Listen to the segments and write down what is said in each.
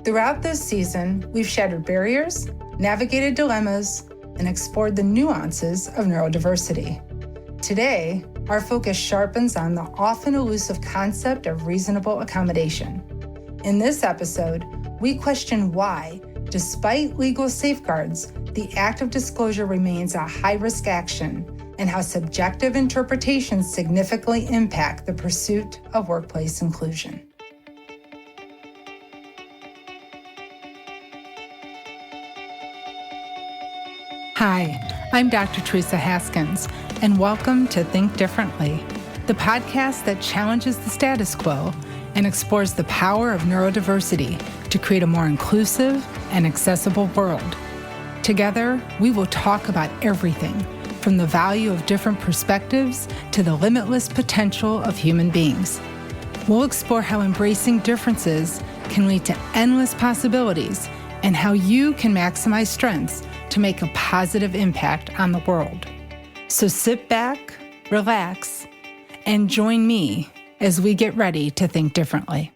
Throughout this season, we've shattered barriers, navigated dilemmas, and explored the nuances of neurodiversity. Today, our focus sharpens on the often elusive concept of reasonable accommodation. In this episode, we question why, despite legal safeguards, the act of disclosure remains a high-risk action and how subjective interpretations significantly impact the pursuit of workplace inclusion. Hi, I'm Dr. Theresa Haskins, and welcome to Think Differently, the podcast that challenges the status quo and explores the power of neurodiversity to create a more inclusive and accessible world. Together, we will talk about everything from the value of different perspectives to the limitless potential of human beings. We'll explore how embracing differences can lead to endless possibilities and how you can maximize strengths to make a positive impact on the world. So sit back, relax, and join me as we get ready to think differently.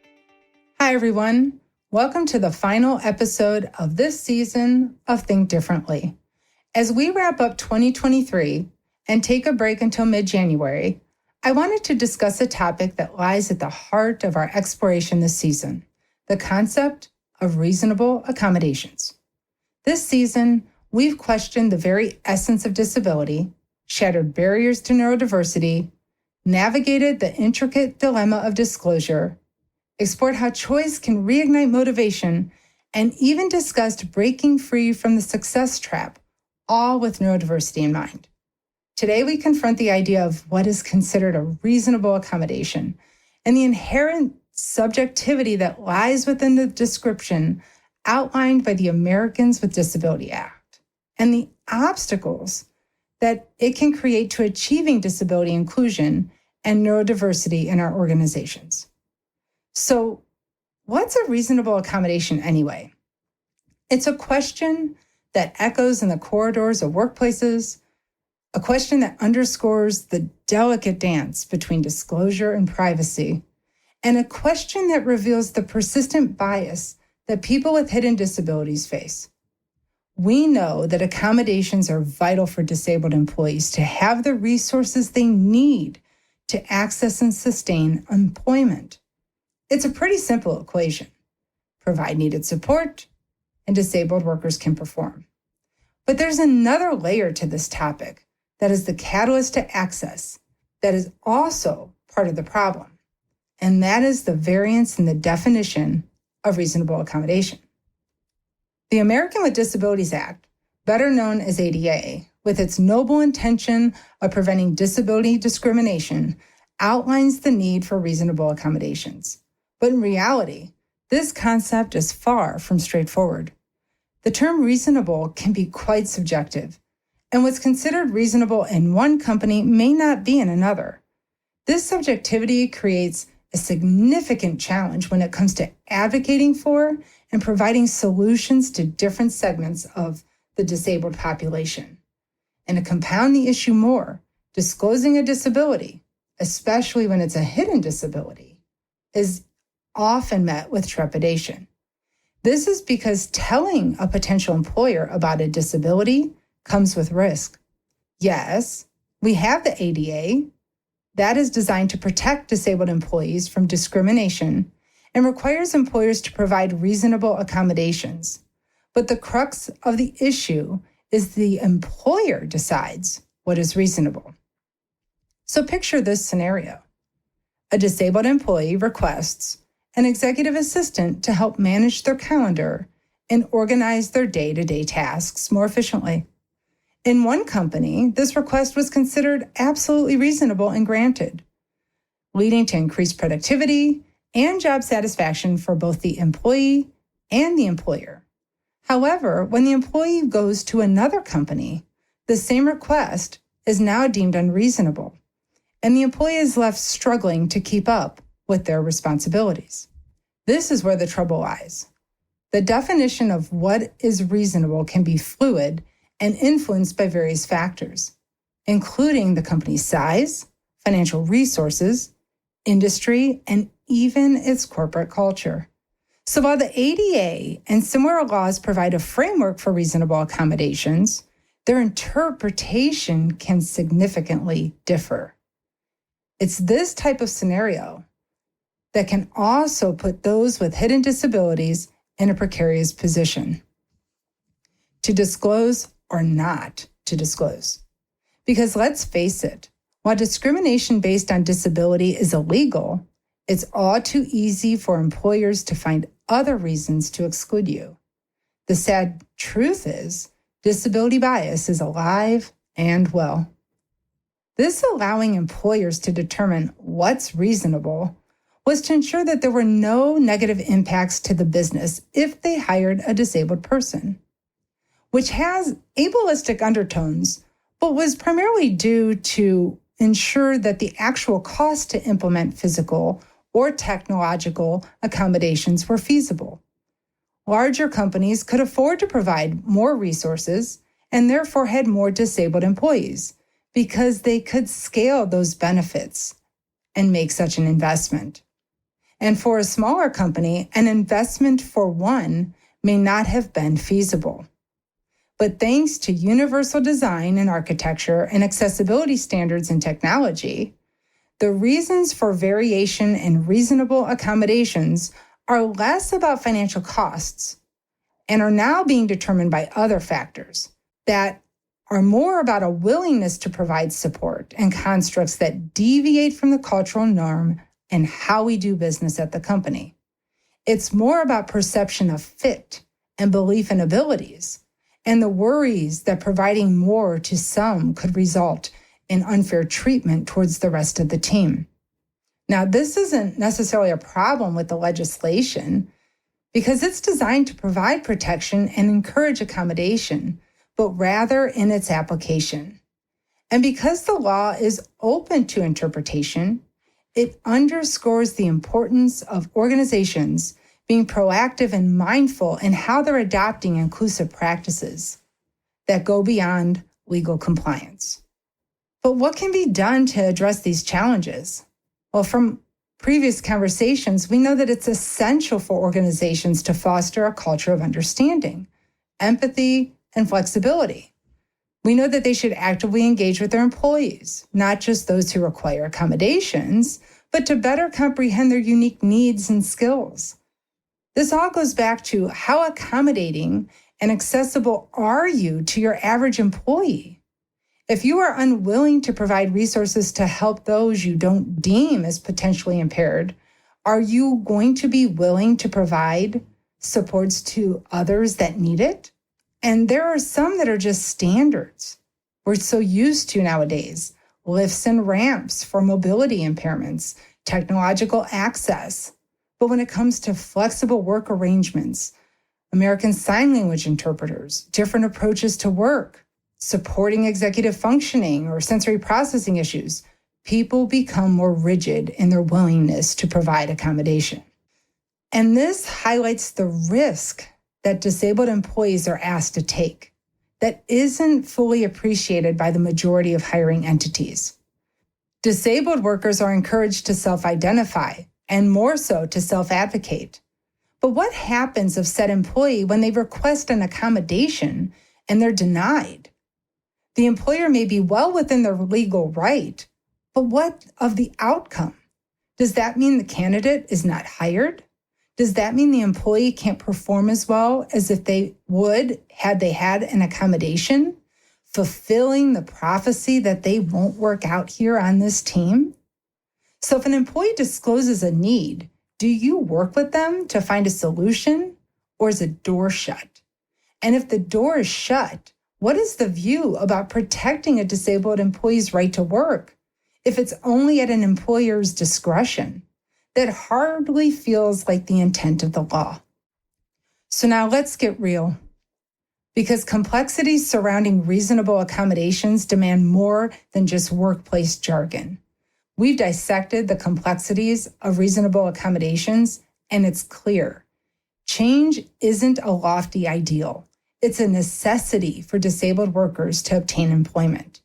Hi, everyone. Welcome to the final episode of this season of Think Differently. As we wrap up 2023 and take a break until mid-January, I wanted to discuss a topic that lies at the heart of our exploration this season, the concept of reasonable accommodations. This season, we've questioned the very essence of disability, shattered barriers to neurodiversity, navigated the intricate dilemma of disclosure, explored how choice can reignite motivation, and even discussed breaking free from the success trap, all with neurodiversity in mind. Today, we confront the idea of what is considered a reasonable accommodation and the inherent subjectivity that lies within the description outlined by the Americans with Disabilities Act, and the obstacles that it can create to achieving disability inclusion and neurodiversity in our organizations. So, what's a reasonable accommodation anyway? It's a question that echoes in the corridors of workplaces, a question that underscores the delicate dance between disclosure and privacy, and a question that reveals the persistent bias that people with hidden disabilities face. We know that accommodations are vital for disabled employees to have the resources they need to access and sustain employment. It's a pretty simple equation. Provide needed support, and disabled workers can perform. But there's another layer to this topic that is the catalyst to access that is also part of the problem, and that is the variance in the definition of reasonable accommodation. The American with Disabilities Act, better known as ADA, with its noble intention of preventing disability discrimination, outlines the need for reasonable accommodations. But in reality, this concept is far from straightforward. The term reasonable can be quite subjective, and what's considered reasonable in one company may not be in another. This subjectivity creates a significant challenge when it comes to advocating for and providing solutions to different segments of the disabled population. And to compound the issue more, disclosing a disability, especially when it's a hidden disability, is often met with trepidation. This is because telling a potential employer about a disability comes with risk. Yes, we have the ADA. That is designed to protect disabled employees from discrimination and requires employers to provide reasonable accommodations. But the crux of the issue is the employer decides what is reasonable. So picture this scenario. A disabled employee requests an executive assistant to help manage their calendar and organize their day-to-day tasks more efficiently. In one company, this request was considered absolutely reasonable and granted, leading to increased productivity and job satisfaction for both the employee and the employer. However, when the employee goes to another company, the same request is now deemed unreasonable, and the employee is left struggling to keep up with their responsibilities. This is where the trouble lies. The definition of what is reasonable can be fluid and influenced by various factors, including the company's size, financial resources, industry, and even its corporate culture. So while the ADA and similar laws provide a framework for reasonable accommodations, their interpretation can significantly differ. It's this type of scenario that can also put those with hidden disabilities in a precarious position. To disclose or not to disclose. Because let's face it, while discrimination based on disability is illegal, it's all too easy for employers to find other reasons to exclude you. The sad truth is, disability bias is alive and well. This allowing employers to determine what's reasonable was to ensure that there were no negative impacts to the business if they hired a disabled person, which has ableistic undertones, but was primarily due to ensure that the actual cost to implement physical or technological accommodations were feasible. Larger companies could afford to provide more resources and therefore had more disabled employees because they could scale those benefits and make such an investment. And for a smaller company, an investment for one may not have been feasible. But thanks to universal design and architecture and accessibility standards and technology, the reasons for variation and reasonable accommodations are less about financial costs and are now being determined by other factors that are more about a willingness to provide support and constructs that deviate from the cultural norm and how we do business at the company. It's more about perception of fit and belief in abilities, and the worries that providing more to some could result in unfair treatment towards the rest of the team. Now, this isn't necessarily a problem with the legislation because it's designed to provide protection and encourage accommodation, but rather in its application. And because the law is open to interpretation, it underscores the importance of organizations being proactive and mindful in how they're adopting inclusive practices that go beyond legal compliance. But what can be done to address these challenges? Well, from previous conversations, we know that it's essential for organizations to foster a culture of understanding, empathy, and flexibility. We know that they should actively engage with their employees, not just those who require accommodations, but to better comprehend their unique needs and skills. This all goes back to how accommodating and accessible are you to your average employee? If you are unwilling to provide resources to help those you don't deem as potentially impaired, are you going to be willing to provide supports to others that need it? And there are some that are just standards we're so used to nowadays. Lifts and ramps for mobility impairments, technological access. But when it comes to flexible work arrangements, American Sign Language interpreters, different approaches to work, supporting executive functioning or sensory processing issues, people become more rigid in their willingness to provide accommodation. And this highlights the risk that disabled employees are asked to take that isn't fully appreciated by the majority of hiring entities. Disabled workers are encouraged to self-identify and more so to self-advocate. But what happens if said employee when they request an accommodation and they're denied? The employer may be well within their legal right, but what of the outcome? Does that mean the candidate is not hired? Does that mean the employee can't perform as well as if they would had they had an accommodation, fulfilling the prophecy that they won't work out here on this team? So if an employee discloses a need, do you work with them to find a solution, or is a door shut? And if the door is shut, what is the view about protecting a disabled employee's right to work if it's only at an employer's discretion? That hardly feels like the intent of the law. So now let's get real. Because complexities surrounding reasonable accommodations demand more than just workplace jargon. We've dissected the complexities of reasonable accommodations, and it's clear. Change isn't a lofty ideal. It's a necessity for disabled workers to obtain employment.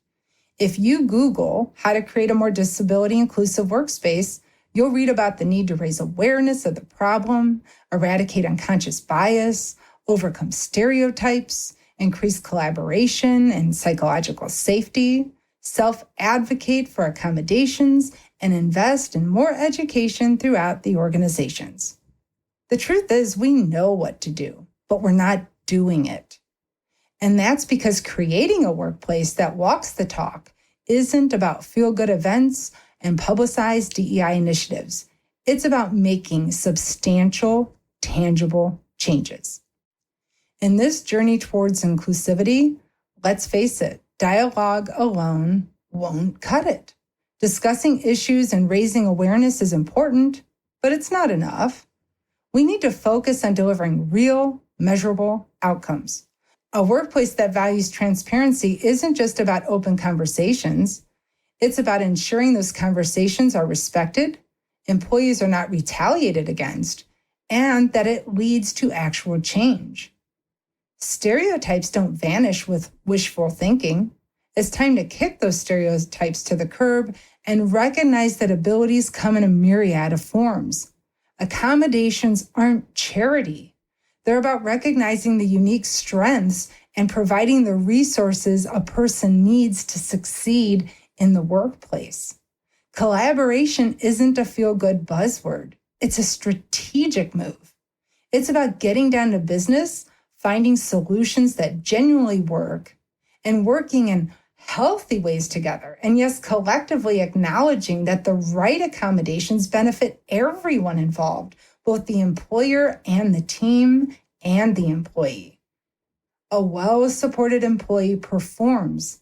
If you Google how to create a more disability-inclusive workspace, You'll read about the need to raise awareness of the problem, eradicate unconscious bias, overcome stereotypes, increase collaboration and psychological safety, self-advocate for accommodations, and invest in more education throughout the organizations. The truth is, we know what to do, but we're not doing it. And that's because creating a workplace that walks the talk isn't about feel-good events and publicized DEI initiatives. It's about making substantial, tangible changes. In this journey towards inclusivity, let's face it, dialogue alone won't cut it. Discussing issues and raising awareness is important, but it's not enough. We need to focus on delivering real, measurable outcomes. A workplace that values transparency isn't just about open conversations. It's about ensuring those conversations are respected, employees are not retaliated against, and that it leads to actual change. Stereotypes don't vanish with wishful thinking. It's time to kick those stereotypes to the curb and recognize that abilities come in a myriad of forms. Accommodations aren't charity. They're about recognizing the unique strengths and providing the resources a person needs to succeed in the workplace. Collaboration isn't a feel-good buzzword. It's a strategic move. It's about getting down to business, finding solutions that genuinely work, and working in healthy ways together. And yes, collectively acknowledging that the right accommodations benefit everyone involved, both the employer and the team and the employee. A well-supported employee performs.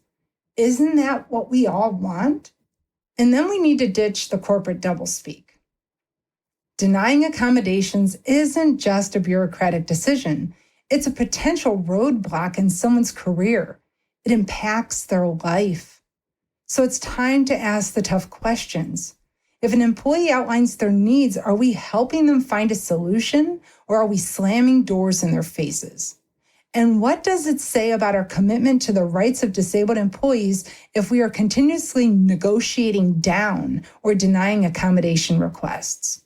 Isn't that what we all want? And then we need to ditch the corporate doublespeak. Denying accommodations isn't just a bureaucratic decision. It's a potential roadblock in someone's career. It impacts their life. So it's time to ask the tough questions. If an employee outlines their needs, are we helping them find a solution, or are we slamming doors in their faces? And what does it say about our commitment to the rights of disabled employees if we are continuously negotiating down or denying accommodation requests?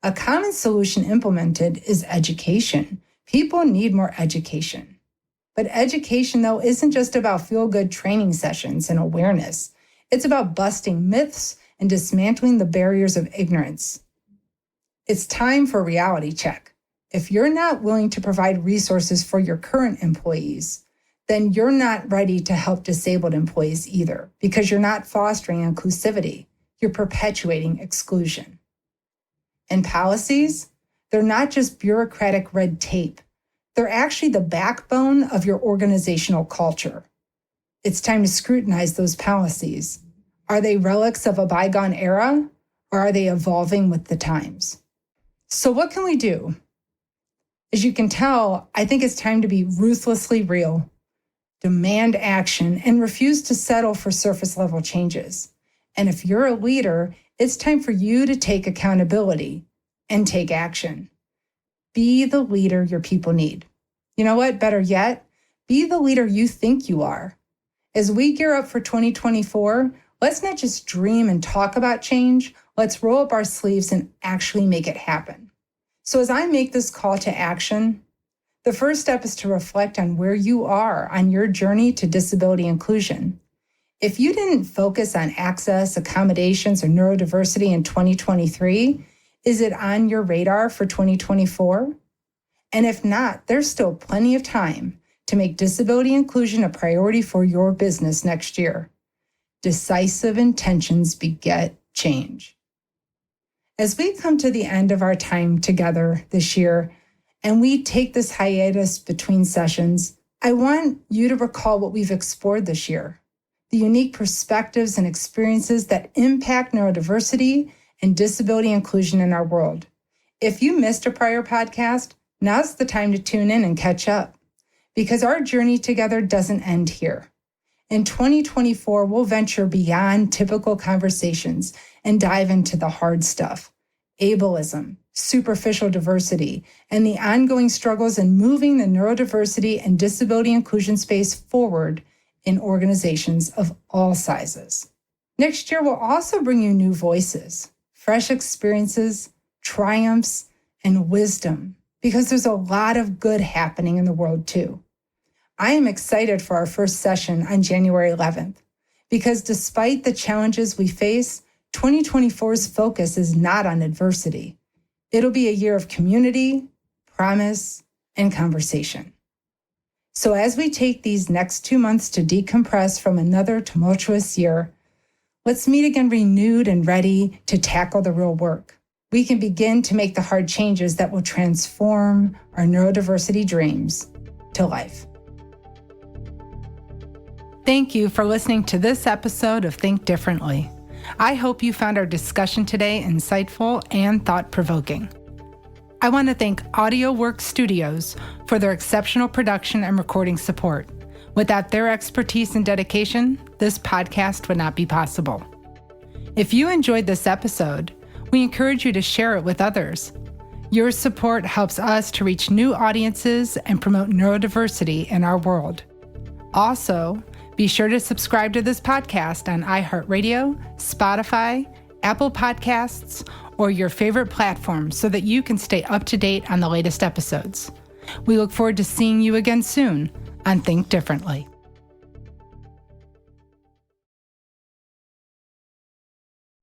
A common solution implemented is education. People need more education. But education, though, isn't just about feel-good training sessions and awareness. It's about busting myths and dismantling the barriers of ignorance. It's time for a reality check. If you're not willing to provide resources for your current employees, then you're not ready to help disabled employees either, because you're not fostering inclusivity. You're perpetuating exclusion. And policies, they're not just bureaucratic red tape. They're actually the backbone of your organizational culture. It's time to scrutinize those policies. Are they relics of a bygone era, or are they evolving with the times? So what can we do? As you can tell, I think it's time to be ruthlessly real, demand action, and refuse to settle for surface-level changes. And if you're a leader, it's time for you to take accountability and take action. Be the leader your people need. You know what? Better yet, be the leader you think you are. As we gear up for 2024, let's not just dream and talk about change. Let's roll up our sleeves and actually make it happen. So as I make this call to action, the first step is to reflect on where you are on your journey to disability inclusion. If you didn't focus on access, accommodations, or neurodiversity in 2023, is it on your radar for 2024? And if not, there's still plenty of time to make disability inclusion a priority for your business next year. Decisive intentions beget change. As we come to the end of our time together this year, and we take this hiatus between sessions, I want you to recall what we've explored this year, the unique perspectives and experiences that impact neurodiversity and disability inclusion in our world. If you missed a prior podcast, now's the time to tune in and catch up, because our journey together doesn't end here. In 2024, we'll venture beyond typical conversations and dive into the hard stuff, ableism, superficial diversity, and the ongoing struggles in moving the neurodiversity and disability inclusion space forward in organizations of all sizes. Next year, we'll also bring you new voices, fresh experiences, triumphs, and wisdom, because there's a lot of good happening in the world too. I am excited for our first session on January 11th, because despite the challenges we face, 2024's focus is not on adversity. It'll be a year of community, promise, and conversation. So as we take these next 2 months to decompress from another tumultuous year, let's meet again renewed and ready to tackle the real work. We can begin to make the hard changes that will transform our neurodiversity dreams to life. Thank you for listening to this episode of Think Differently. I hope you found our discussion today insightful and thought-provoking. I want to thank Audio Works Studios for their exceptional production and recording support. Without their expertise and dedication, this podcast would not be possible. If you enjoyed this episode, we encourage you to share it with others. Your support helps us to reach new audiences and promote neurodiversity in our world. Also, be sure to subscribe to this podcast on iHeartRadio, Spotify, Apple Podcasts, or your favorite platform so that you can stay up to date on the latest episodes. We look forward to seeing you again soon on Think Differently.